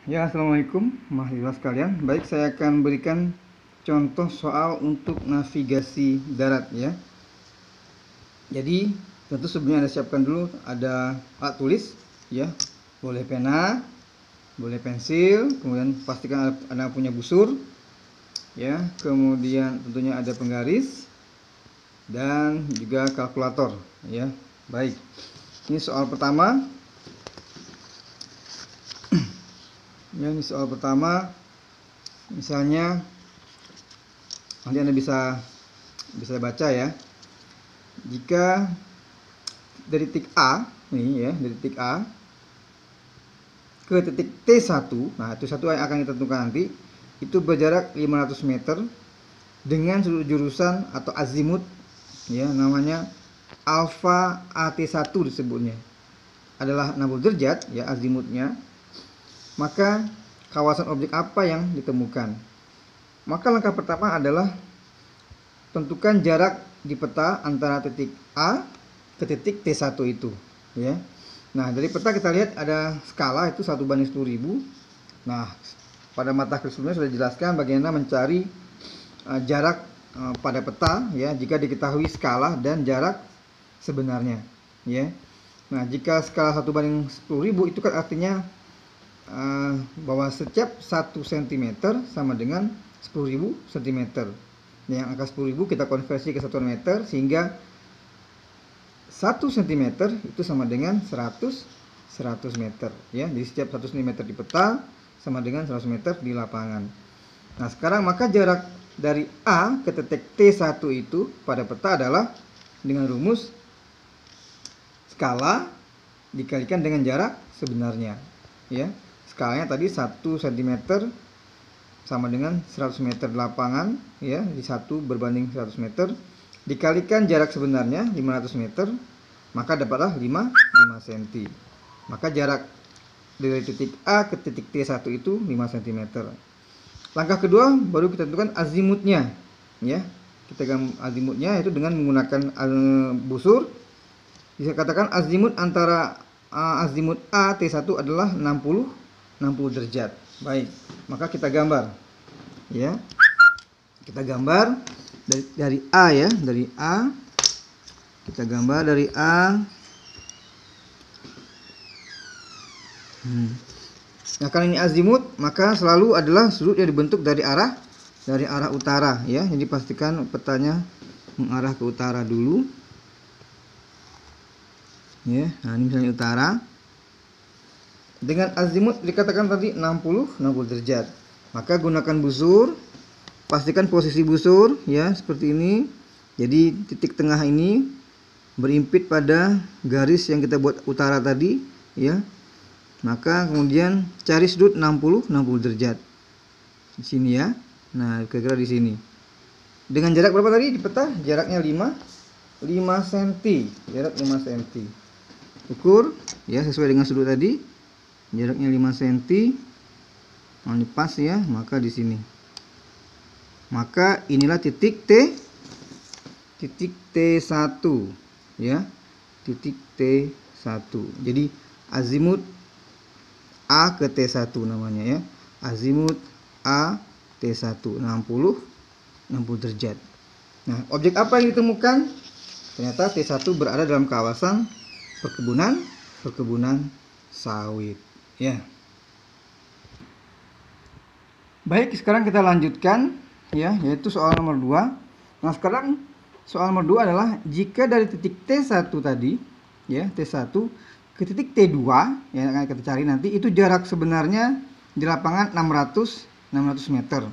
Ya, assalamualaikum mahasiswa sekalian. Baik, saya akan berikan contoh soal untuk navigasi darat ya. Jadi, tentu sebelumnya Anda siapkan dulu ada alat tulis ya. Boleh pena, boleh pensil, kemudian pastikan Anda punya busur ya. Kemudian tentunya ada penggaris dan juga kalkulator ya. Baik. Ini soal pertama. Ya, ini soal pertama. Misalnya nanti Anda bisa baca ya. Jika dari titik A nih ya, dari titik A ke titik T1, nah T1 yang akan kita tentukan nanti, itu berjarak 500 meter dengan sudut jurusan atau azimut ya, namanya alfa AT1 disebutnya. Adalah 60 derajat ya azimutnya. Maka kawasan objek apa yang ditemukan? Maka langkah pertama adalah tentukan jarak di peta antara titik A ke titik T1 itu ya. Nah, dari peta kita lihat ada skala itu 1/10.000. Nah, pada mata kuliah sebelumnya sudah dijelaskan bagaimana mencari jarak pada peta ya, jika diketahui skala dan jarak sebenarnya ya. Nah, jika skala 1/10.000 itu kan artinya bahwa setiap 1 cm sama dengan 10.000 cm. Yang angka 10.000 kita konversi ke satuan meter, sehingga 1 cm itu sama dengan 100 meter ya. Jadi setiap 1 cm di peta sama dengan 100 meter di lapangan. Nah, sekarang maka jarak dari A ke titik T1 itu pada peta adalah dengan rumus skala dikalikan dengan jarak sebenarnya ya. Skalanya tadi 1 cm sama dengan 100 meter di lapangan ya, di 1/100 meter dikalikan jarak sebenarnya 500 meter, maka dapatlah 5 cm. Maka jarak dari titik A ke titik T1 itu 5 cm. Langkah kedua baru kita tentukan azimutnya ya. Kita azimutnya itu dengan menggunakan busur. Bisa katakan azimut antara azimut A T1 adalah 60 derajat. Baik, maka kita gambar ya. Kita gambar dari A ya, dari A. Kita gambar dari A. Nah, karena ini azimut, maka selalu adalah sudut yang dibentuk dari arah utara ya. Jadi pastikan petanya mengarah ke utara dulu. Ya, nah ini misalnya utara. Dengan azimut dikatakan tadi 60 derajat. Maka gunakan busur, pastikan posisi busur ya seperti ini. Jadi titik tengah ini berimpit pada garis yang kita buat utara tadi ya. Maka kemudian cari sudut 60 derajat. Di sini ya. Nah, kira-kira di sini. Dengan jarak berapa tadi di peta? Jaraknya 5 cm. Jarak 5 cm. Ukur ya sesuai dengan sudut tadi. Jaraknya 5 cm. Nah, ini pas ya, maka di sini. Maka inilah titik T1 ya. Titik T1. Jadi azimut A ke T1 namanya ya. Azimut A T1 60 derajat. Nah, objek apa yang ditemukan? Ternyata T1 berada dalam kawasan perkebunan sawit ya. Baik, sekarang kita lanjutkan ya, yaitu soal nomor 2. Nah, sekarang soal nomor 2 adalah jika dari titik T1 tadi ya, T1 ke titik T2 yang akan kita cari nanti, itu jarak sebenarnya di lapangan 600 meter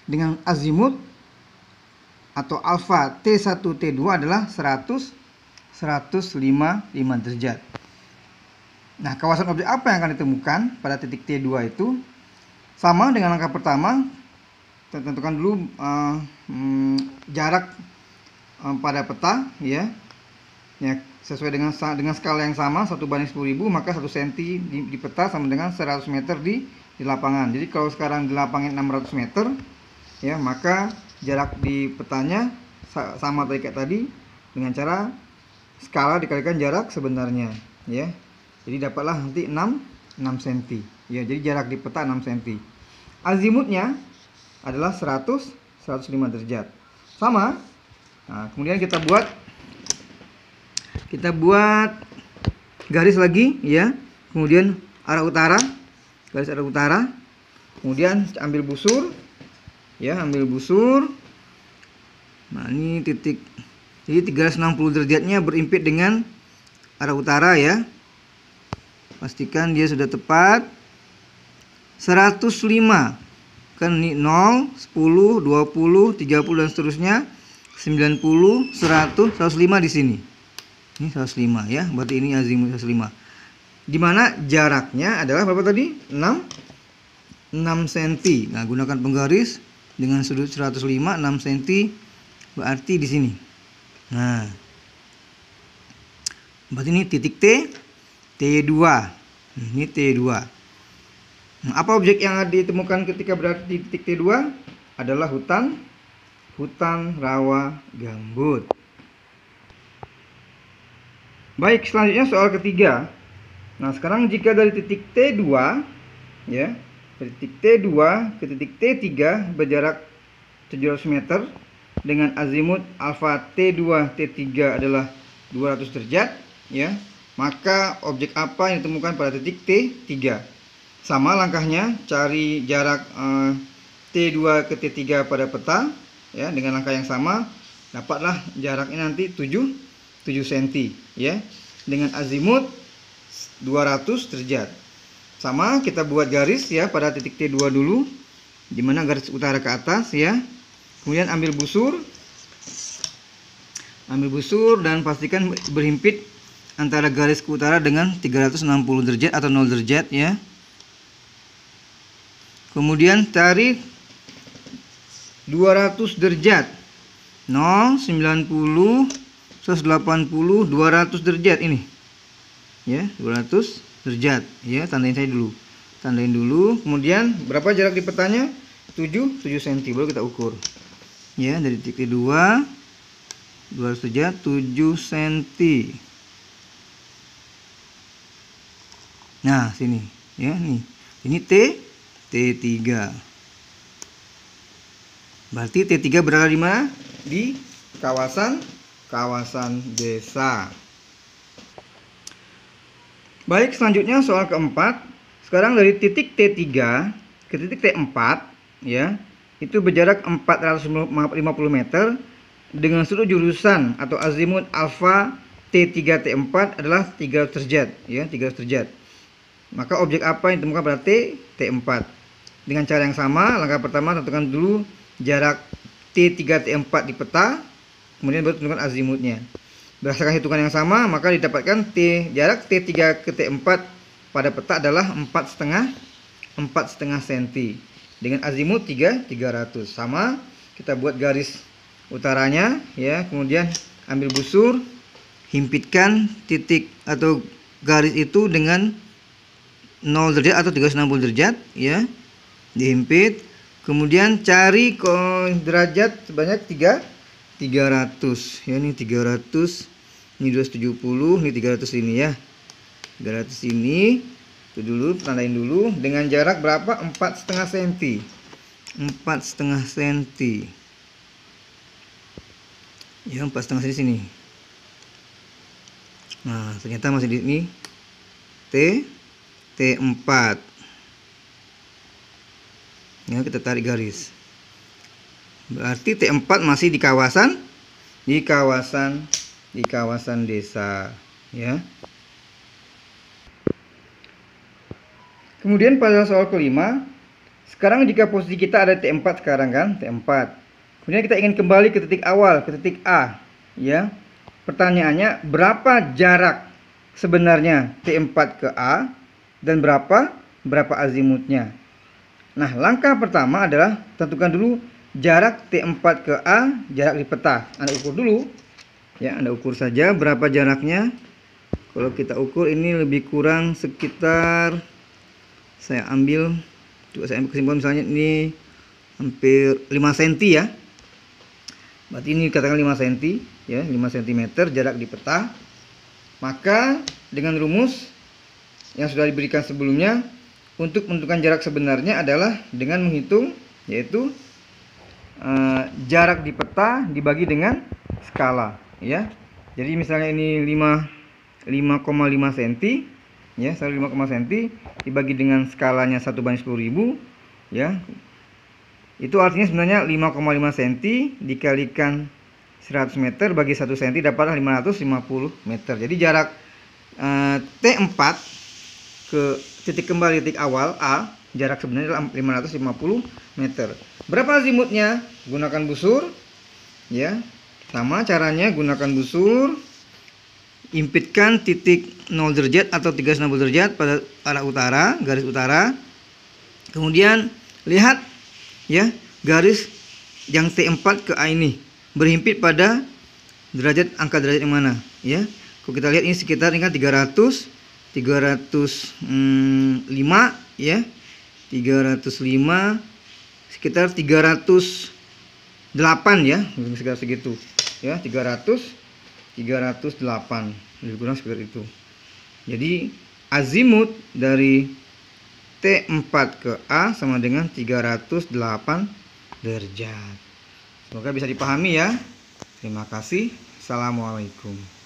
dengan azimut atau alfa T1 T2 adalah 105 derajat. Nah, kawasan objek apa yang akan ditemukan pada titik T2 itu? Sama dengan langkah pertama, kita tentukan dulu jarak pada peta ya. Ya, sesuai dengan skala yang sama 1/10.000, maka 1 cm di peta sama dengan 100 meter di lapangan. Jadi kalau sekarang di lapangan 600 meter ya, maka jarak di petanya sama kayak tadi dengan cara skala dikalikan jarak sebenarnya ya. Jadi dapatlah nanti 6 cm. Ya, jadi jarak di peta 6 cm. Azimutnya adalah 105 derajat. Sama. Nah, kemudian kita buat garis lagi ya. Kemudian arah utara, garis arah utara. Kemudian ambil busur. Ya, ambil busur. Nah, ini titik. Jadi 360 derajatnya berimpit dengan arah utara ya. Pastikan dia sudah tepat. 105. Kan ini 0, 10, 20, 30 dan seterusnya. 90, 100, 105 di sini. Ini 105 ya. Berarti ini azimut 105. Dimana jaraknya adalah berapa tadi? 6 cm. Nah, gunakan penggaris dengan sudut 105, 6 cm. Berarti di sini. Nah, berarti ini titik T2. Ini T2. Nah, apa objek yang ditemukan ketika berada di titik T2? Adalah hutan rawa gambut. Baik, selanjutnya soal ketiga. Nah, sekarang jika dari titik T2 ya, dari titik T2 ke titik T3 berjarak 700 meter dengan azimut alfa T2 T3 adalah 200 derajat ya, maka objek apa yang ditemukan pada titik T3? Sama langkahnya, cari jarak T2 ke T3 pada peta ya, dengan langkah yang sama dapatlah jaraknya nanti 7 cm ya, dengan azimut 200 derajat. Sama, kita buat garis ya pada titik T2 dulu, dimana garis utara ke atas ya. Kemudian ambil busur dan pastikan berhimpit antara garis ke utara dengan 360 derajat atau 0 derajat ya. Kemudian cari 200 derajat. 0, 90, 180, 200 derajat ini. Ya, 200 derajat ya, tandain dulu. Kemudian berapa jarak di petanya? 7 cm. Baru kita ukur. Ya, dari titik 2 200 derajat 7 cm. Nah, sini ya, nih. Ini T3. Berarti T3 berada di mana? Di kawasan desa. Baik, selanjutnya soal keempat. Sekarang dari titik T3 ke titik T4 ya, itu berjarak 450 meter dengan sudut jurusan atau azimut alfa T3 T4 adalah 300 derajat ya, 300 derajat. Maka objek apa yang ditemukan pada T4? Dengan cara yang sama, langkah pertama tentukan dulu jarak T3 T4 di peta, kemudian baru tentukan azimutnya. Berdasarkan hitungan yang sama, maka didapatkan jarak T3 ke T4 pada peta adalah 4,5 cm dengan azimut 300. Sama, kita buat garis utaranya ya, kemudian ambil busur, himpitkan titik atau garis itu dengan 0 derajat atau 360 derajat ya, dihimpit. Kemudian cari derajat sebanyak 300 ya, ini 300, ini 270, ini 300 ini ya, 300 ini itu dulu, tandain dulu dengan jarak berapa? 4,5 cm. 4,5 cm ya, 4,5 cm sini. Nah, ternyata masih di ini T4 ya, kita tarik garis. Berarti T4 masih di kawasan desa ya. Kemudian pada soal kelima, sekarang jika posisi kita ada T4 sekarang kan, T4. Kemudian kita ingin kembali ke titik awal, ke titik A ya. Pertanyaannya, berapa jarak sebenarnya T4 ke A dan berapa azimutnya? Nah, langkah pertama adalah tentukan dulu jarak T4 ke A, jarak di peta. Anda ukur dulu. Ya, Anda ukur saja berapa jaraknya. Kalau kita ukur ini lebih kurang sekitar, saya ambil kesimpulan misalnya ini hampir 5 cm ya. Berarti ini katakan 5 cm ya, 5 cm jarak di peta. Maka dengan rumus yang sudah diberikan sebelumnya. Untuk menentukan jarak sebenarnya adalah dengan menghitung, yaitu jarak di peta dibagi dengan skala, ya. Jadi misalnya ini 5,5 cm, ya, 5,5 cm dibagi dengan skalanya 1/10.000, ya. Itu artinya sebenarnya 5,5 cm dikalikan 100 meter bagi 1 cm dapatlah 550 meter. Jadi jarak T4 ke titik kembali titik awal A, jarak sebenarnya adalah 550 meter. Berapa azimutnya? Gunakan busur, ya. Sama caranya, gunakan busur, impitkan titik 0 derajat atau 360 derajat pada arah utara, garis utara. Kemudian lihat, ya, garis yang T4 ke A ini berhimpit pada derajat, angka derajat yang mana, ya. Kalau kita lihat ini sekitar, ini kan 305, ya, 305, sekitar 308, ya, sekitar segitu, ya, 308, lebih kurang sekitar itu. Jadi azimut dari T4 ke A sama dengan 308 derajat. Semoga bisa dipahami, ya. Terima kasih. Assalamualaikum.